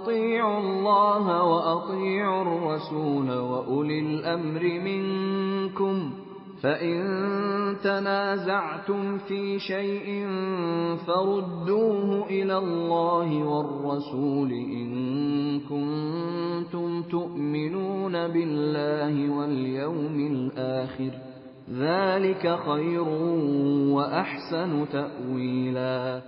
أطيعوا الله وأطيعوا الرسول وأولي الأمر منكم فإن تنازعتم في شيء فردوه إلى الله والرسول إن كنتم تؤمنون بالله واليوم الآخر ذلك خير وأحسن تأويلا.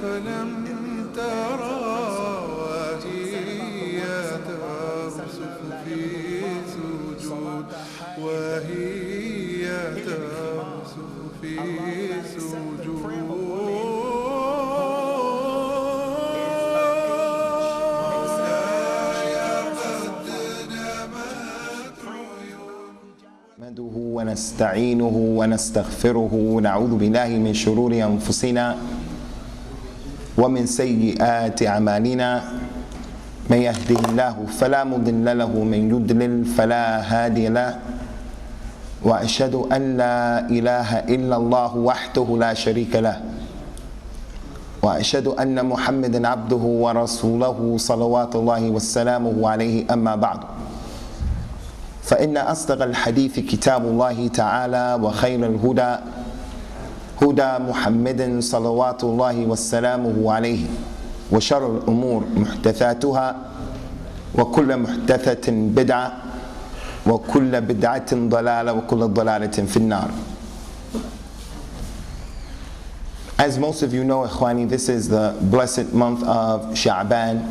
فلم ترى وهي ترسف في سجود وهي ترسف في سجود نحمده ونستعينه ونستغفره ونعوذ بالله من شرور أنفسنا ومن سيئات أعمالنا من يهده الله فلا مضل له ومن يضلل فلا هادي له وأشهد أن لا إله إلا الله وحده لا شريك له وأشهد أن محمدا عبده ورسوله صلوات الله وسلامه عليه أما بعد فإن أصدق الحديث كتاب الله تعالى وخير الهدى هدى محمد صلوات الله وسلامه عليه وشر الأمور محدثاتها وكل محدثة بدعة وكل بدعة ضلالة وكل ضلالة في النار. As most of you know, Ikhwani, this is the blessed month of Shaban,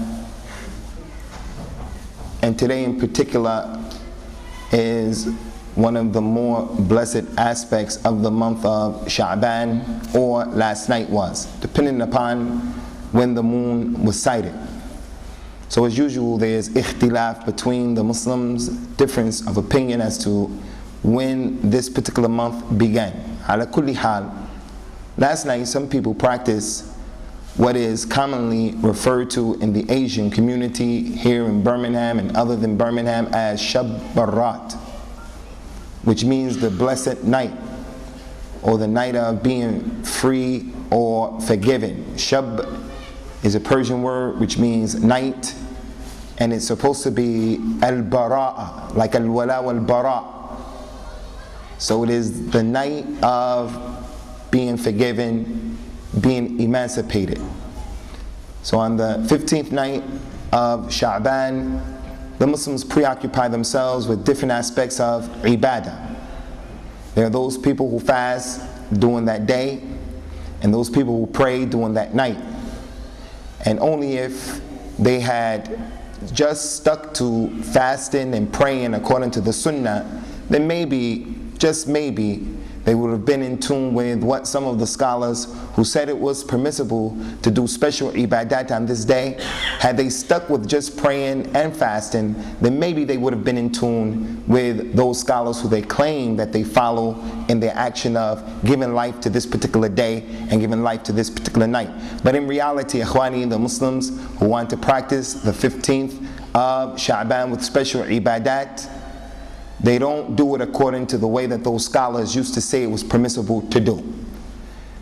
and today in particular is one of the more blessed aspects of the month of Shaban, or last night was, depending upon when the moon was sighted. So as usual, there is ikhtilaf between the Muslims, difference of opinion as to when this particular month began. Ala kulli hal, last night some people practiced what is commonly referred to in the Asian community here in Birmingham and other than Birmingham as Shab-e-barat, which means the blessed night, or the night of being free or forgiven. Shab is a Persian word which means night, and it's supposed to be al-bara'a, like al-wala wal-bara'. So it is the night of being forgiven, being emancipated. So on the 15th night of Shaban, the Muslims preoccupy themselves with different aspects of ibadah. There are those people who fast during that day, and those people who pray during that night. And only if they had just stuck to fasting and praying according to the sunnah, then maybe, just maybe, they would have been in tune with what some of the scholars who said it was permissible to do special ibadat on this day, had they stuck with just praying and fasting, then maybe they would have been in tune with those scholars who they claim that they follow in their action of giving life to this particular day and giving life to this particular night. But in reality, Ikhwani, the Muslims who want to practice the 15th of Sha'ban with special ibadat, they don't do it according to the way that those scholars used to say it was permissible to do.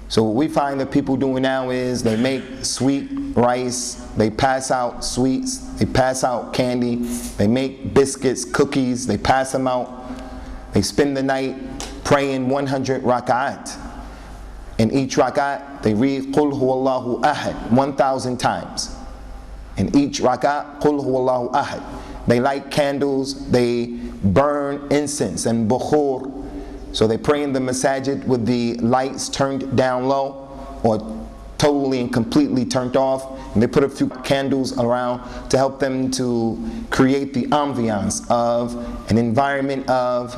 So what we find that people doing now is they make sweet rice, they pass out sweets, they pass out candy, they make biscuits, cookies, they pass them out. They spend the night praying 100 rak'at. In each rak'at, they read Qul huwallahu ahad 1,000 times. In each rak'at, Qul huwallahu ahad. They light candles, they burn incense and bukhur. So they pray in the masajid with the lights turned down low or totally and completely turned off. And they put a few candles around to help them to create the ambiance of an environment of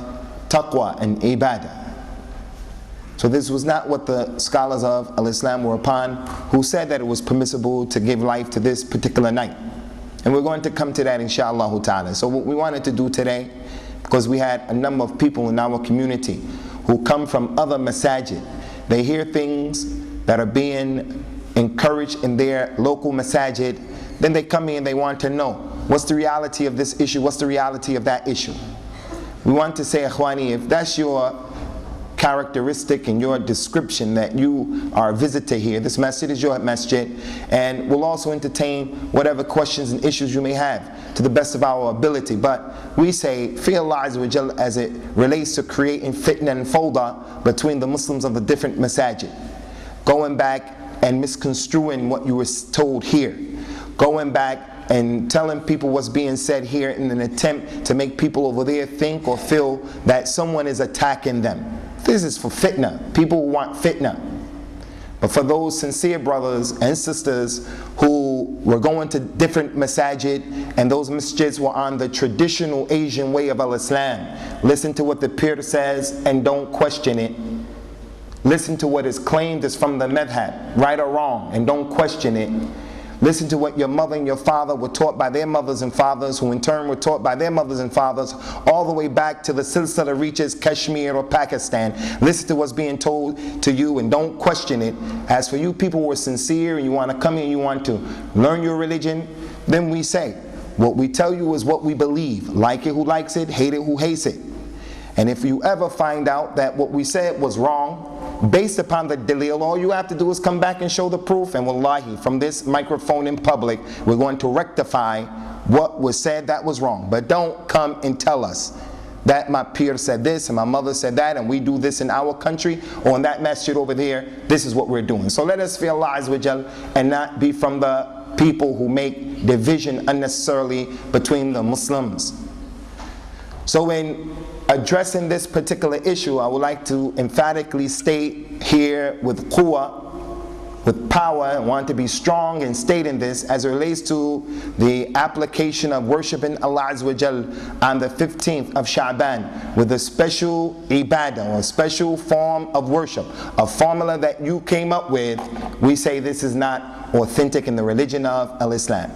taqwa and ibadah. So this was not what the scholars of al-Islam were upon, who said that it was permissible to give life to this particular night. And we're going to come to that inshaAllah ta'ala. So what we wanted to do today, because we had a number of people in our community who come from other masajid, they hear things that are being encouraged in their local masajid, then they come in and they want to know, what's the reality of this issue, what's the reality of that issue. We want to say, Akhwani, if that's your characteristic and your description, that you are a visitor here, this masjid is your masjid, and we'll also entertain whatever questions and issues you may have to the best of our ability. But we say, fear Allah Azza wa Jal as it relates to creating fitna and fawda between the Muslims of the different masajid, going back and misconstruing what you were told here, going back and telling people what's being said here in an attempt to make people over there think or feel that someone is attacking them. This is for fitna. People want fitna. But for those sincere brothers and sisters who were going to different masajid, and those masjids were on the traditional Asian way of al-Islam, listen to what the pir says and don't question it. Listen to what is claimed is from the madhab, right or wrong, and don't question it. Listen to what your mother and your father were taught by their mothers and fathers, who in turn were taught by their mothers and fathers, all the way back to the silsila reaches Kashmir or Pakistan. Listen to what's being told to you and don't question it. As for you people who are sincere and you want to come here and you want to learn your religion, then we say, what we tell you is what we believe. Like it who likes it, hate it who hates it. And if you ever find out that what we said was wrong, based upon the dalil, all you have to do is come back and show the proof, and wallahi, from this microphone in public, we're going to rectify what was said that was wrong. But don't come and tell us that my peer said this and my mother said that, and we do this in our country, or in that masjid over there, this is what we're doing. So let us fear Allah Azza wa Jal and not be from the people who make division unnecessarily between the Muslims. So in addressing this particular issue, I would like to emphatically state here with quwwah, with power, and want to be strong in stating this as it relates to the application of worshiping Allah Azza wa Jal on the 15th of Shaban with a special ibadah, or a special form of worship, a formula that you came up with. We say this is not authentic in the religion of al-Islam.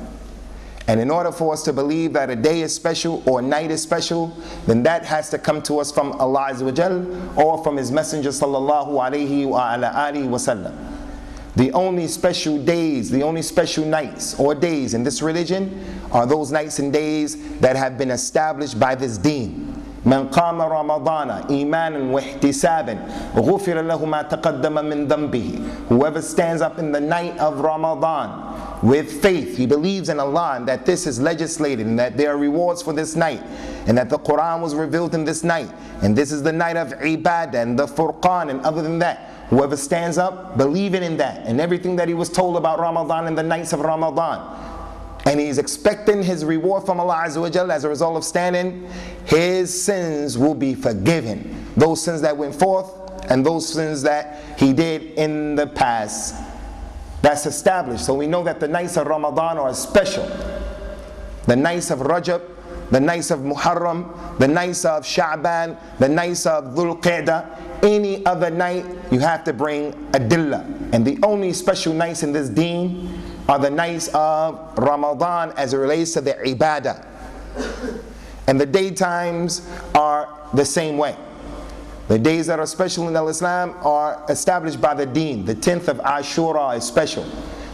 And in order for us to believe that a day is special or a night is special, then that has to come to us from Allah Azza wa Jal or from His Messenger sallallahu alayhi wa ala alihi wa sallam. The only special days, the only special nights or days in this religion are those nights and days that have been established by this deen. من قام رمضان إيمانا واحتسابا غفر له ما تقدم من ذنبه. Whoever stands up in the night of Ramadan with faith, he believes in Allah and that this is legislated and that there are rewards for this night and that the Quran was revealed in this night and this is the night of ibadah and the Furqan, and other than that, whoever stands up believing in that and everything that he was told about Ramadan and the nights of Ramadan, and he's expecting his reward from Allah Azza wa Jalla as a result of standing, his sins will be forgiven. Those sins that went forth and those sins that he did in the past. That's established. So we know that the nights of Ramadan are special. The nights of Rajab, the nights of Muharram, the nights of Shaban, the nights of Dhul-Qa'dah, any other night you have to bring adillah. And the only special nights in this deen are the nights of Ramadan as it relates to the ibadah. And the daytimes are the same way. The days that are special in al-Islam are established by the deen. The 10th of Ashura is special.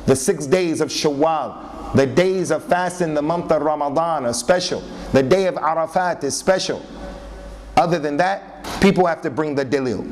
The 6 days of Shawwal, the days of fasting the month of Ramadan are special. The day of Arafat is special. Other than that, people have to bring the dalil.